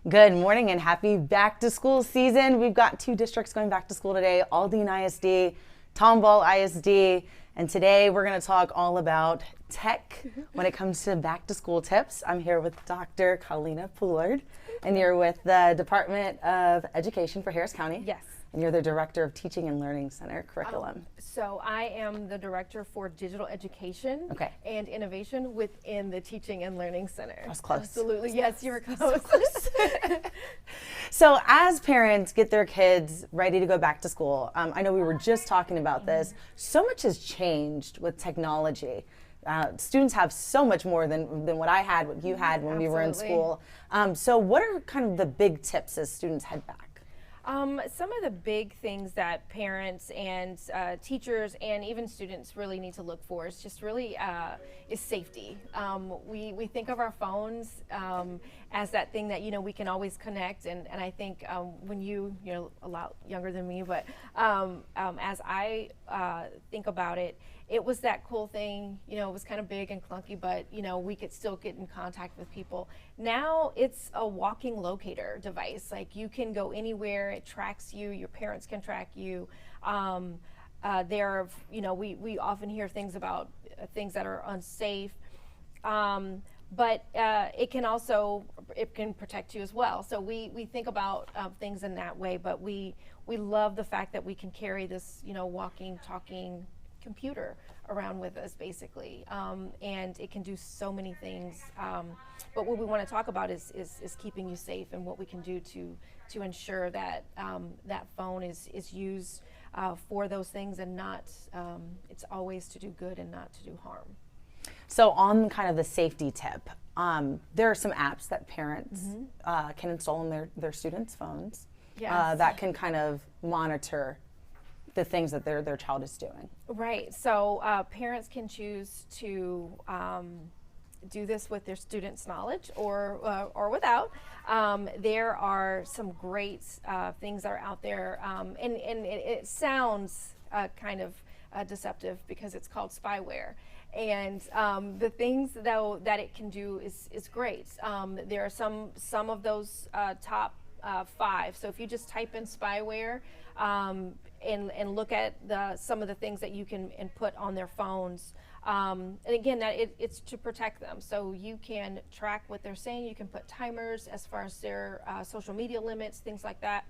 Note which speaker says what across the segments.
Speaker 1: Good morning and happy back to school season. We've got 2 districts going back to school today, Aldine ISD, Tomball ISD, and today we're going to talk all about tech when it comes to back to school tips. I'm here with Dr. Colina Poullard, and you're with the Department of Education for Harris County.
Speaker 2: Yes.
Speaker 1: And you're the Director of Teaching and Learning Center Curriculum.
Speaker 2: So I am the Director for Digital Education and Innovation within the Teaching and Learning Center.
Speaker 1: That's close.
Speaker 2: Absolutely, yes, you were close.
Speaker 1: So as parents get their kids ready to go back to school, I know we were just talking about this, so much has changed with technology. Students have so much more than what I had, what you had when we were in school. So what are kind of the big tips as students head back?
Speaker 2: Some of the big things that parents and teachers and even students really need to look for is just really is safety. We think of our phones as that thing that we can always connect, and I think when you're a lot younger than me, but as I think about it, it was that cool thing, it was kind of big and clunky, but we could still get in contact with people. Now it's a walking locator device. Like, you can go anywhere, it tracks you, your parents can track you. We often hear things about things that are unsafe, but it can protect you as well. So we think about things in that way, but we love the fact that we can carry this, walking, talking computer around with us, basically, and it can do so many things. But what we want to talk about is keeping you safe, and what we can do to ensure that that phone is used for those things, and not it's always to do good and not to do harm.
Speaker 1: So on kind of the safety tip, there are some apps that parents can install on their students' phones that can kind of monitor the things that their child is doing.
Speaker 2: Right. So parents can choose to do this with their students' knowledge or without. There are some great things that are out there, and it sounds kind of deceptive because it's called SPYWARE. And the things though that it can do is great. There are some of those top 5. So if you just type in SPYWARE and look at some of the things that you can put on their phones, and again, it's to protect them. So you can track what they're saying. You can put timers as far as their social media limits, things like that,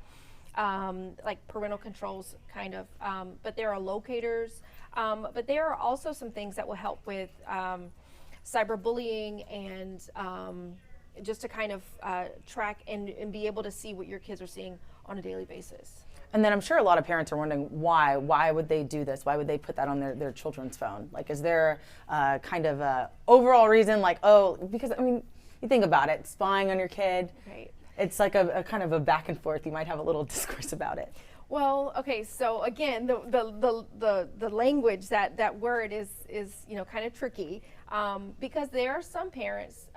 Speaker 2: like parental controls, kind of. But there are locators. But there are also some things that will help with cyberbullying and just to kind of track and be able to see what your kids are seeing on a daily basis.
Speaker 1: And then I'm sure a lot of parents are wondering why would they do this? Why would they put that on their children's phone? Like, is there kind of a overall reason, like, because I mean, you think about it, spying on your kid.
Speaker 2: Right.
Speaker 1: It's like a kind of a back and forth. You might have a little discourse about it.
Speaker 2: Well, okay, so again, the language, that word is kind of tricky, because there are some parents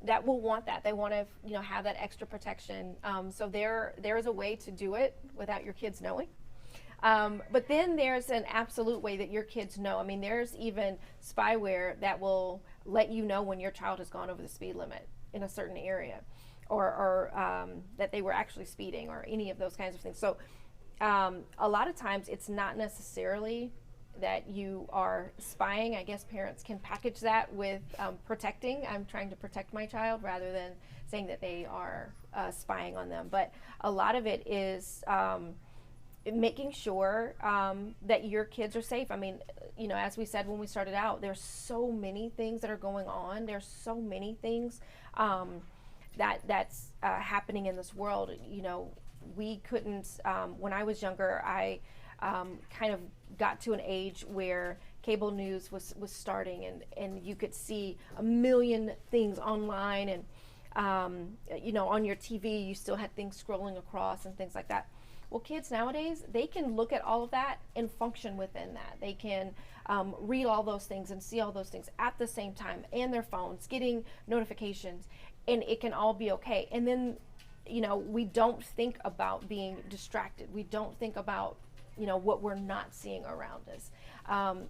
Speaker 2: that will want that. They want to have that extra protection. So there is a way to do it without your kids knowing. But then there's an absolute way that your kids know. I mean, there's even spyware that will let you know when your child has gone over the speed limit in a certain area, or that they were actually speeding, or any of those kinds of things. So a lot of times it's not necessarily that you are spying. I guess parents can package that with protecting. I'm trying to protect my child, rather than saying that they are spying on them. But a lot of it is making sure that your kids are safe. I mean, as we said when we started out, there's so many things that are going on. There's so many things that's happening in this world. We couldn't, when I was younger, I kind of got to an age where cable news was starting, and you could see a million things online, and on your TV you still had things scrolling across and things like that. Well, kids nowadays, they can look at all of that and function within that. They can read all those things and see all those things at the same time, and their phones, getting notifications, and it can all be okay. And then we don't think about being distracted. We don't think about what we're not seeing around us.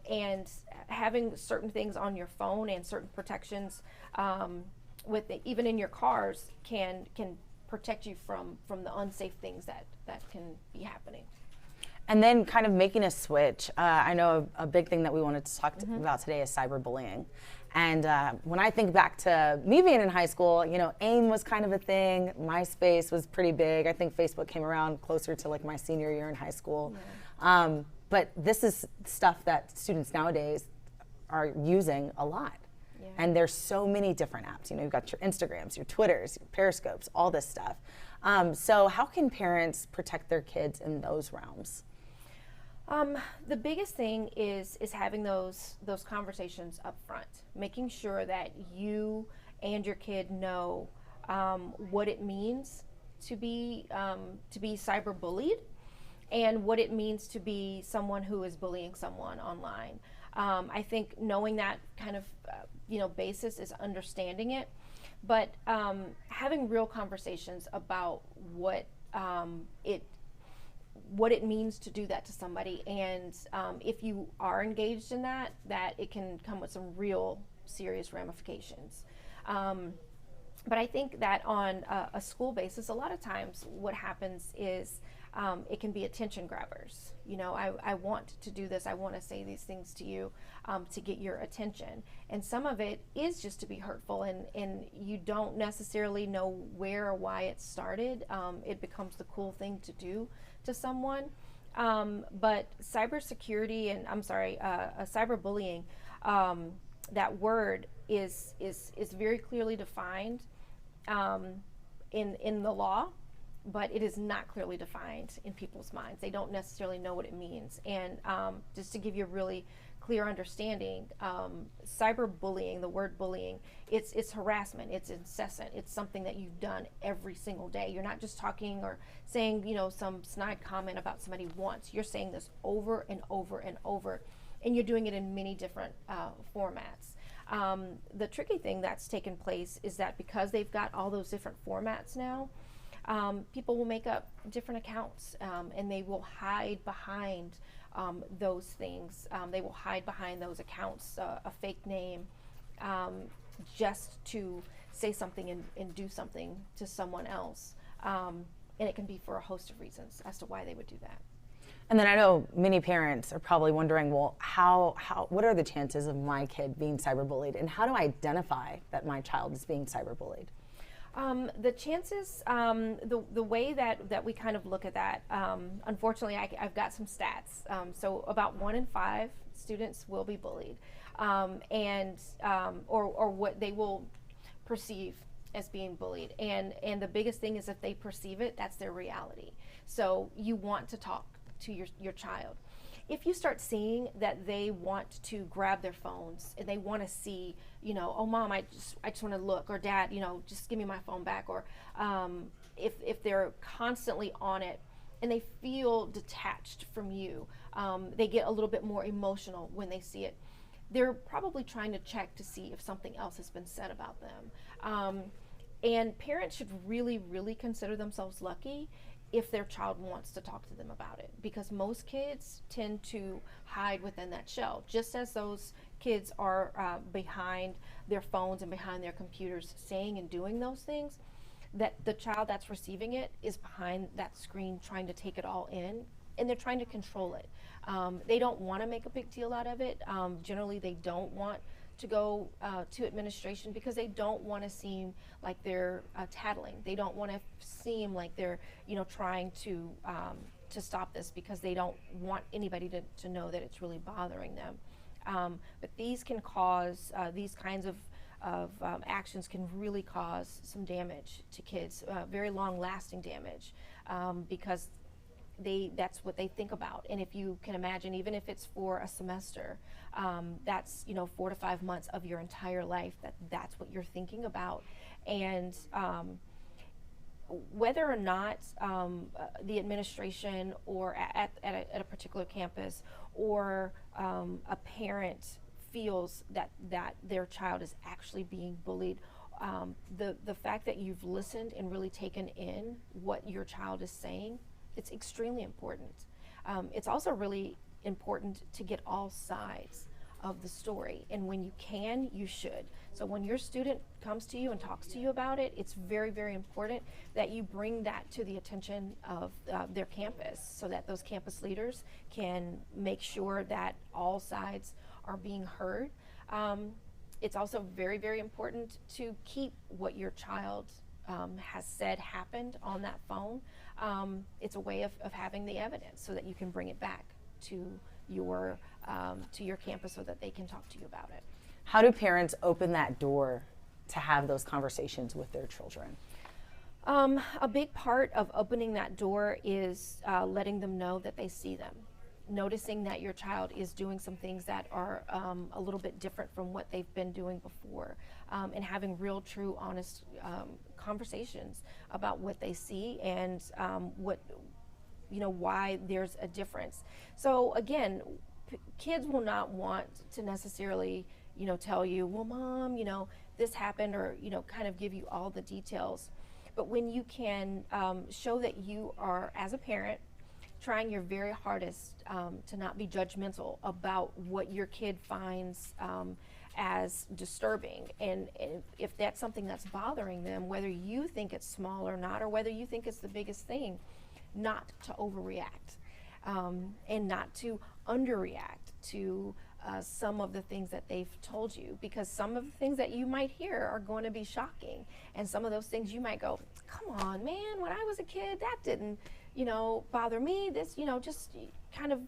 Speaker 2: And having certain things on your phone and certain protections with even in your cars can protect you from the unsafe things that can be happening.
Speaker 1: And then kind of making a switch. I know a big thing that we wanted to talk about today is cyberbullying. And when I think back to me being in high school, you know, AIM was kind of a thing. MySpace was pretty big. I think Facebook came around closer to like my senior year in high school. Yeah. But this is stuff that students nowadays are using a lot. Yeah. And there's so many different apps. You know, you've got your Instagrams, your Twitters, your Periscopes, all this stuff. So how can parents protect their kids in those realms?
Speaker 2: The biggest thing is having those conversations up front, making sure that you and your kid know what it means to be cyberbullied, and what it means to be someone who is bullying someone online. I think knowing that kind of basis is understanding it, but having real conversations about what it means to do that to somebody, and if you are engaged in that it can come with some real serious ramifications. But I think that on a school basis, a lot of times what happens is it can be attention grabbers. You know, I want to do this, I want to say these things to you to get your attention. And some of it is just to be hurtful, and you don't necessarily know where or why it started. It becomes the cool thing to do to someone. But cybersecurity, and cyberbullying, that word is very clearly defined in the law, but it is not clearly defined in people's minds. They don't necessarily know what it means. And just to give you a really clear understanding, cyberbullying, the word bullying, it's harassment, it's incessant, it's something that you've done every single day. You're not just talking or saying, some snide comment about somebody once. You're saying this over and over and over, and you're doing it in many different formats. The tricky thing that's taken place is that because they've got all those different formats now, people will make up different accounts, and they will hide behind those things. They will hide behind those accounts, a fake name, just to say something and do something to someone else. And it can be for a host of reasons as to why they would do that.
Speaker 1: And then I know many parents are probably wondering, well, what are the chances of my kid being cyberbullied, and how do I identify that my child is being cyberbullied?
Speaker 2: The chances, the way that we kind of look at that, unfortunately, I've got some stats. So about 1 in 5 students will be bullied, or what they will perceive as being bullied. And the biggest thing is if they perceive it, that's their reality. So you want to talk to your child. If you start seeing that they want to grab their phones and they want to see, oh, Mom, I just want to look, or Dad, just give me my phone back, or if they're constantly on it and they feel detached from you, they get a little bit more emotional when they see it. They're probably trying to check to see if something else has been said about them. And parents should really, really consider themselves lucky if their child wants to talk to them about it, because most kids tend to hide within that shell. Just as those kids are behind their phones and behind their computers saying and doing those things, that the child that's receiving it is behind that screen trying to take it all in, and they're trying to control it. They don't want to make a big deal out of it. Generally, they don't want to go to administration because they don't want to seem like they're tattling. They don't want to seem like they're trying to stop this, because they don't want anybody to know that it's really bothering them. But these can cause, these kinds of actions can really cause some damage to kids, very long-lasting damage, because that's what they think about. And if you can imagine, even if it's for a semester, that's 4 to 5 months of your entire life that's what you're thinking about. And whether or not the administration or at a particular campus, or a parent feels that their child is actually being bullied, the fact that you've listened and really taken in what your child is saying, it's extremely important. It's also really important to get all sides of the story. And when you can, you should. So when your student comes to you and talks to you about it, it's very, very important that you bring that to the attention of their campus, so that those campus leaders can make sure that all sides are being heard. It's also very, very important to keep what your child has said happened on that phone. It's a way of having the evidence so that you can bring it back to your campus so that they can talk to you about it.
Speaker 1: How do parents open that door to have those conversations with their children?
Speaker 2: A big part of opening that door is letting them know that they see them. Noticing that your child is doing some things that are a little bit different from what they've been doing before, and having real, true, honest conversations about what they see and why there's a difference. So again, kids will not want to necessarily tell you, well, Mom, this happened, or kind of give you all the details. But when you can show that you are, as a parent, trying your very hardest to not be judgmental about what your kid finds as disturbing, and if that's something that's bothering them, whether you think it's small or not, or whether you think it's the biggest thing, not to overreact, and not to underreact to some of the things that they've told you, because some of the things that you might hear are going to be shocking, and some of those things you might go, come on, man, when I was a kid, that didn't bother me. This, just kind of,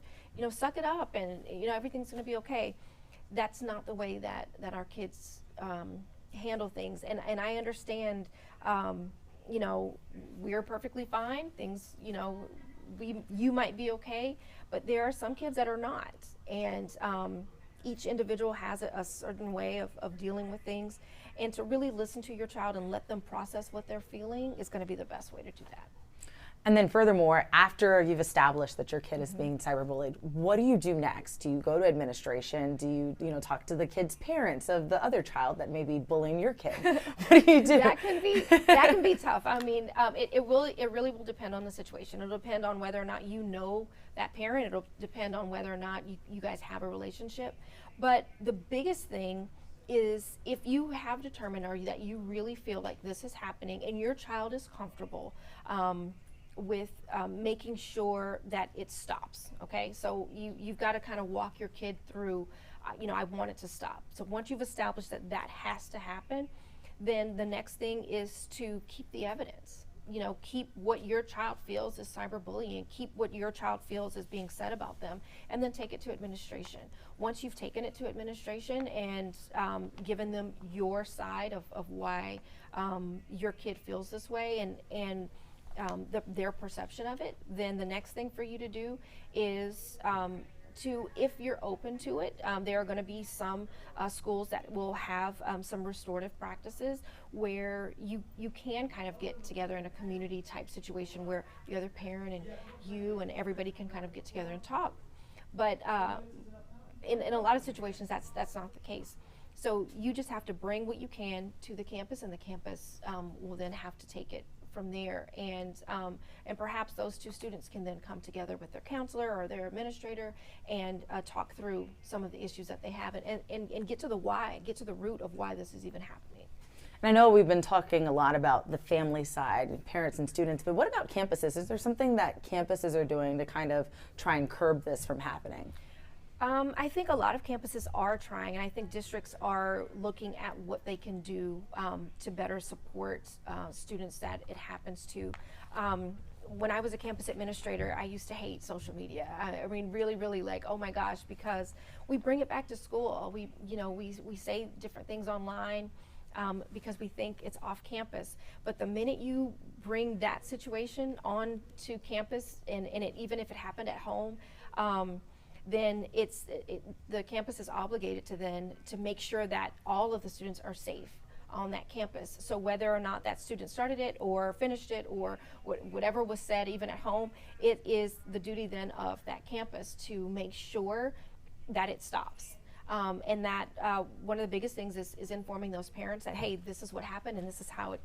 Speaker 2: suck it up, and everything's going to be okay. That's not the way that our kids handle things, and I understand. We're perfectly fine. Things, you might be okay, but there are some kids that are not, and each individual has a certain way of dealing with things, and to really listen to your child and let them process what they're feeling is going to be the best way to do that.
Speaker 1: And then furthermore, after you've established that your kid is being cyberbullied, what do you do next? Do you go to administration? Do you talk to the kid's parents of the other child that may be bullying your kid? What do you do?
Speaker 2: That can be tough. I mean, it really will depend on the situation. It'll depend on whether or not you know that parent. It'll depend on whether or not you guys have a relationship. But the biggest thing is, if you have determined or that you really feel like this is happening and your child is comfortable with making sure that it stops, okay? So you've got to kind of walk your kid through, I want it to stop. So once you've established that that has to happen, then the next thing is to keep the evidence. Keep what your child feels is cyberbullying, keep what your child feels is being said about them, and then take it to administration. Once you've taken it to administration and given them your side of why your kid feels this way, and their perception of it, then the next thing for you to do is if you're open to it, there are going to be some schools that will have some restorative practices where you can kind of get together in a community type situation where the other parent and you and everybody can kind of get together and talk. But in a lot of situations, that's not the case. So you just have to bring what you can to the campus, and the campus will then have to take it from there, and perhaps those two students can then come together with their counselor or their administrator and talk through some of the issues that they have, and get to the why, get to the root of why this is even happening.
Speaker 1: And I know we've been talking a lot about the family side, parents and students, but what about campuses? Is there something that campuses are doing to kind of try and curb this from happening?
Speaker 2: I think a lot of campuses are trying, and I think districts are looking at what they can do to better support students that it happens to. When I was a campus administrator, I used to hate social media. I mean, really, really, like, oh my gosh, because we bring it back to school. We say different things online because we think it's off campus. But the minute you bring that situation on to campus, and even if it happened at home, then the campus is obligated to make sure that all of the students are safe on that campus. So whether or not that student started it or finished it or whatever was said even at home, it is the duty then of that campus to make sure that it stops. And that one of the biggest things is informing those parents that, hey, this is what happened and this is how it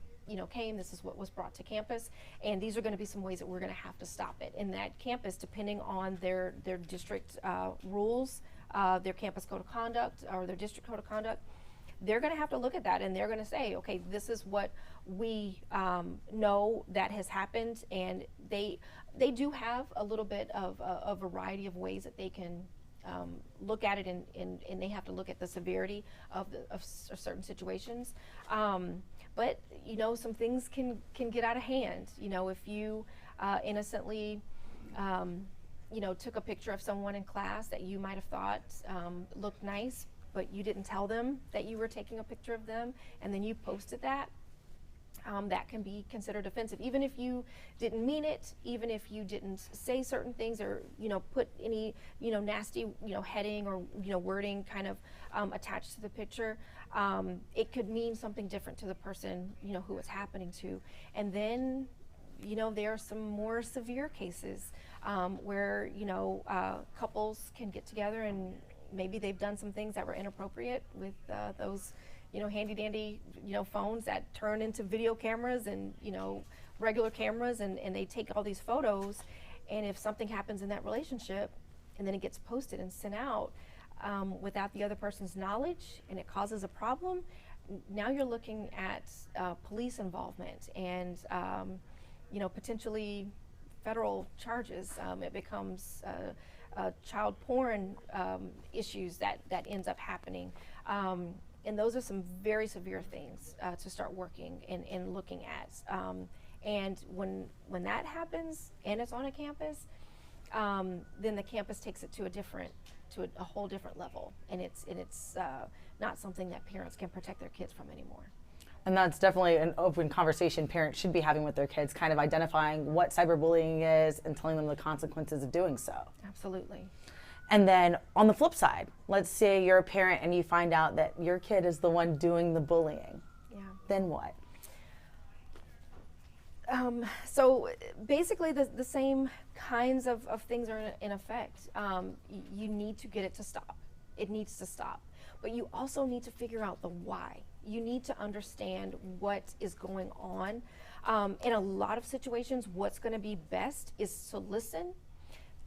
Speaker 2: came, this is what was brought to campus, and these are going to be some ways that we're going to have to stop it. And that campus, depending on their district rules, their campus code of conduct or their district code of conduct, they're going to have to look at that, and they're going to say, okay, this is what we know that has happened, and they do have a little bit of a variety of ways that they can look at it, and they have to look at the severity of certain situations. But you know, some things can get out of hand. You know, if you innocently you know, took a picture of someone in class that you might have thought looked nice, but you didn't tell them that you were taking a picture of them, and then you posted that, that can be considered offensive, even if you didn't mean it, even if you didn't say certain things, or you know, put any, you know, nasty, you know, heading or, you know, wording kind of attached to the picture. It could mean something different to the person, you know, who it's happening to. And then, you know, there are some more severe cases where, you know, couples can get together and maybe they've done some things that were inappropriate with those, you know, handy dandy, you know, phones that turn into video cameras and, you know, regular cameras, and they take all these photos, and if something happens in that relationship and then it gets posted and sent out without the other person's knowledge, and it causes a problem, now you're looking at police involvement and you know, potentially federal charges. It becomes child porn issues that ends up happening. And those are some very severe things to start working and looking at. And when that happens and it's on a campus, then the campus takes it to a whole different level, and it's not something that parents can protect their kids from anymore.
Speaker 1: And that's definitely an open conversation parents should be having with their kids, kind of identifying what cyberbullying is and telling them the consequences of doing so.
Speaker 2: Absolutely.
Speaker 1: And then on the flip side, let's say you're a parent and you find out that your kid is the one doing the bullying.
Speaker 2: Yeah.
Speaker 1: Then what?
Speaker 2: So basically the same kinds of things are in effect. You need to get it to stop. It needs to stop. But you also need to figure out the why. You need to understand what is going on. In a lot of situations, what's going to be best is to listen,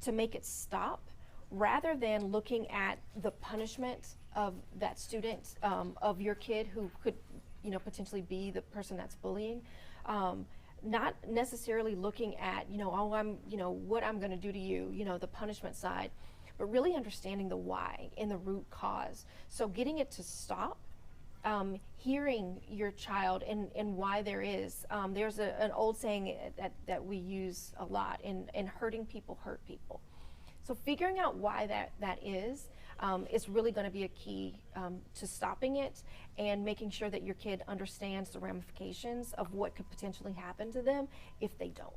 Speaker 2: to make it stop, rather than looking at the punishment of that student, of your kid who could, you know, potentially be the person that's bullying. Not necessarily looking at, you know, oh, I'm, you know, what I'm going to do to you, you know, the punishment side, but really understanding the why and the root cause. So getting it to stop, hearing your child and why there is. There's an old saying that we use a lot, and hurting people hurt people. So figuring out why that is really going to be a key to stopping it and making sure that your kid understands the ramifications of what could potentially happen to them if they don't.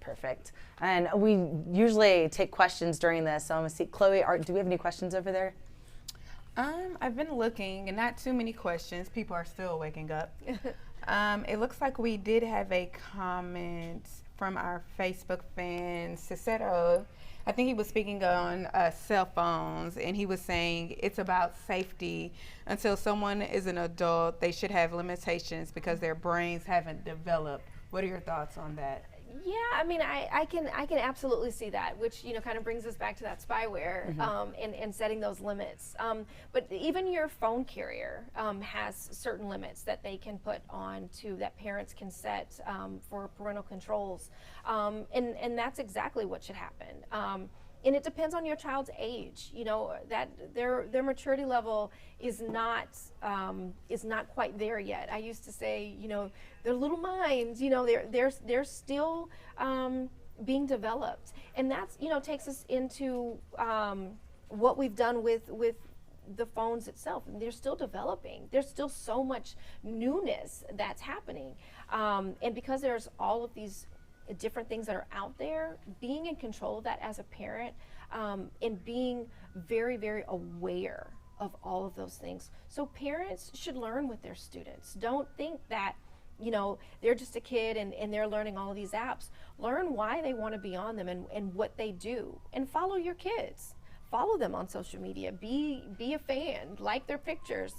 Speaker 1: Perfect. And we usually take questions during this. So I'm going to see, Chloe, do we have any questions over there?
Speaker 3: I've been looking, and not too many questions. People are still waking up. It looks like we did have a comment from our Facebook fan, Cicero. I think he was speaking on cell phones, and he was saying it's about safety. Until someone is an adult, they should have limitations because their brains haven't developed. What are your thoughts on that?
Speaker 2: Yeah, I mean, I can absolutely see that, which, you know, kind of brings us back to that spyware, and setting those limits. But even your phone carrier has certain limits that they can put on to, that parents can set for parental controls, and that's exactly what should happen. And it depends on your child's age, you know, that their maturity level is not quite there yet. I used to say, you know, their little minds, you know, they're still being developed, and that's, you know, takes us into what we've done with the phones itself. They're still developing. There's still so much newness that's happening, and because there's all of these different things that are out there, being in control of that as a parent, and being very, very aware of all of those things. So parents should learn with their students. Don't think that, you know, they're just a kid and they're learning all of these apps. Learn why they want to be on them and what they do, and follow your kids. Follow them on social media. Be a fan, like their pictures.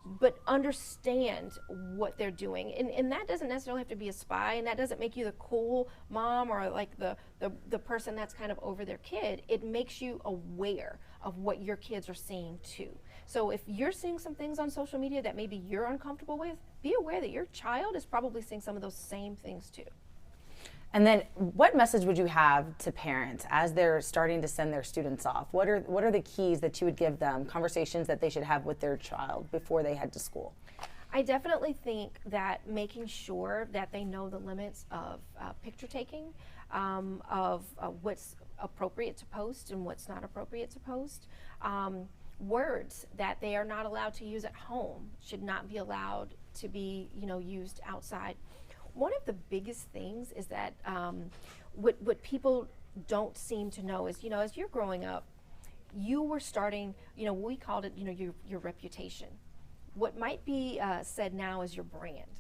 Speaker 2: but understand what they're doing. And that doesn't necessarily have to be a spy, and that doesn't make you the cool mom or like the person that's kind of over their kid. It makes you aware of what your kids are seeing too. So if you're seeing some things on social media that maybe you're uncomfortable with, be aware that your child is probably seeing some of those same things too.
Speaker 1: And then what message would you have to parents as they're starting to send their students off? What are the keys that you would give them, conversations that they should have with their child before they head to school?
Speaker 2: I definitely think that making sure that they know the limits of picture taking, of what's appropriate to post and what's not appropriate to post. Words that they are not allowed to use at home should not be allowed to be, used outside. One of the biggest things is that what people don't seem to know is, as you're growing up, you were starting, we called it, your reputation. What might be said now is your brand.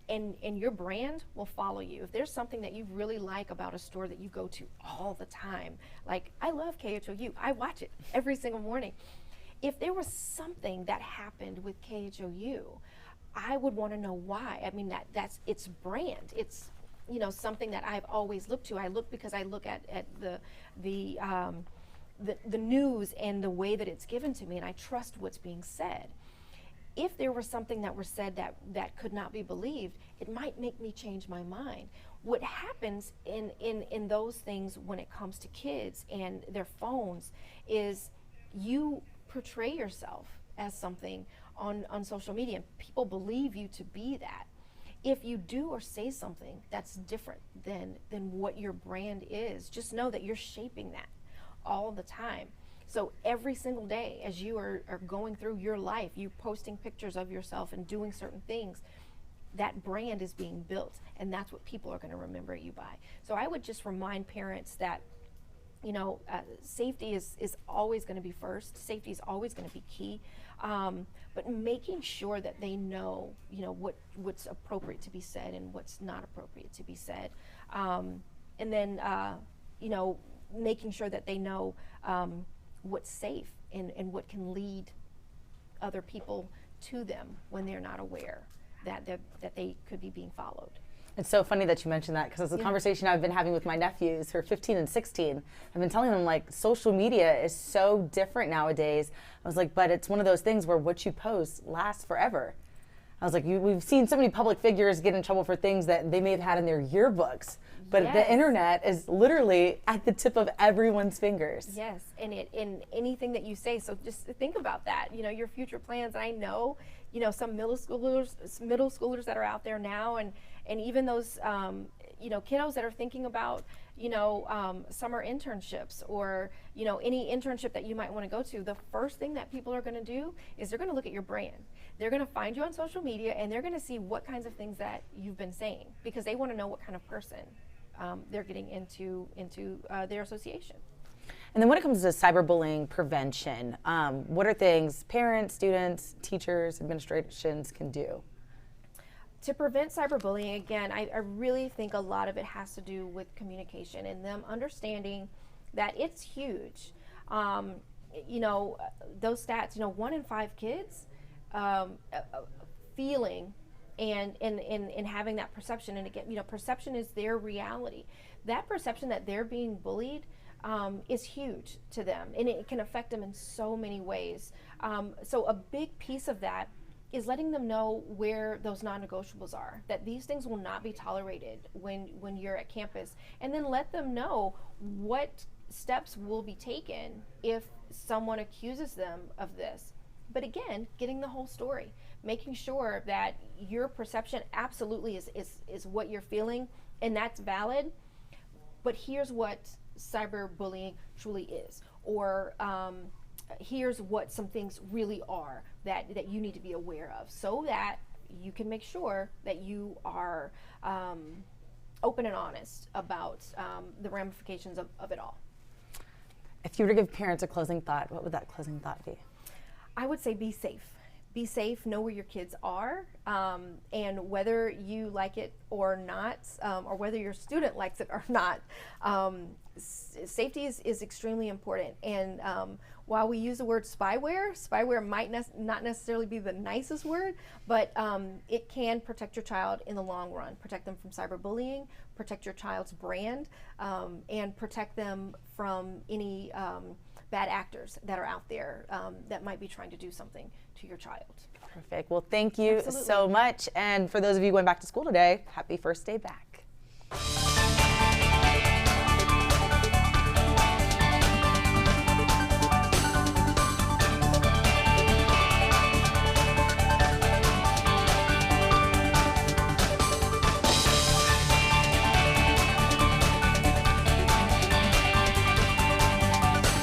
Speaker 2: And your brand will follow you. If there's something that you really like about a store that you go to all the time, like I love KHOU, I watch it every single morning. If there was something that happened with KHOU, I would want to know why. I mean, that's its brand. It's something that I've always looked to. I look because I look at the news and the way that it's given to me, and I trust what's being said. If there was something that were said that could not be believed, it might make me change my mind. What happens in those things when it comes to kids and their phones is you portray yourself as something on social media, and people believe you to be that. If you do or say something that's different than what your brand is, just know that you're shaping that all the time. So every single day as you are going through your life, you posting pictures of yourself and doing certain things, that brand is being built, and that's what people are going to remember you by. So I would just remind parents that safety is always going to be first. Safety is always going to be key. But making sure that they know, what's appropriate to be said and what's not appropriate to be said. And then, making sure that they know what's safe and what can lead other people to them when they're not aware that they could be being followed.
Speaker 1: It's so funny that you mentioned that, because it's a conversation I've been having with my nephews who are 15 and 16. I've been telling them, like, social media is so different nowadays. I was like, but it's one of those things where what you post lasts forever. I was like, we've seen so many public figures get in trouble for things that they may have had in their yearbooks, but the internet is literally at the tip of everyone's fingers.
Speaker 2: Yes, and in anything that you say. So just think about that. Your future plans. And I know, some middle schoolers that are out there now, and even those kiddos that are thinking about summer internships or any internship that you might want to go to. The first thing that people are going to do is they're going to look at your brand. They're going to find you on social media, and they're going to see what kinds of things that you've been saying, because they want to know what kind of person they're getting into their association.
Speaker 1: And then when it comes to cyberbullying prevention, what are things parents, students, teachers, administrations can do?
Speaker 2: To prevent cyberbullying, again, I really think a lot of it has to do with communication and them understanding that it's huge. Those stats, 1 in 5 kids feeling and having that perception. And again, perception is their reality. That perception that they're being bullied is huge to them, and it can affect them in so many ways. So a big piece of that is letting them know where those non-negotiables are, that these things will not be tolerated when you're at campus, and then let them know what steps will be taken if someone accuses them of this. But again, getting the whole story, making sure that your perception absolutely is what you're feeling, and that's valid, but here's what cyberbullying truly is, or here's what some things really are that you need to be aware of, so that you can make sure that you are open and honest about the ramifications of it all.
Speaker 1: If you were to give parents a closing thought, what would that closing thought be?
Speaker 2: I would say be safe. Be safe, know where your kids are, and whether you like it or not, or whether your student likes it or not, safety is extremely important. And while we use the word spyware might not necessarily be the nicest word, but it can protect your child in the long run, protect them from cyberbullying, protect your child's brand, and protect them from any bad actors that are out there that might be trying to do something to your child.
Speaker 1: Perfect. Well, thank you
Speaker 2: Absolutely.
Speaker 1: so much. And for those of you going back to school today, happy first day back.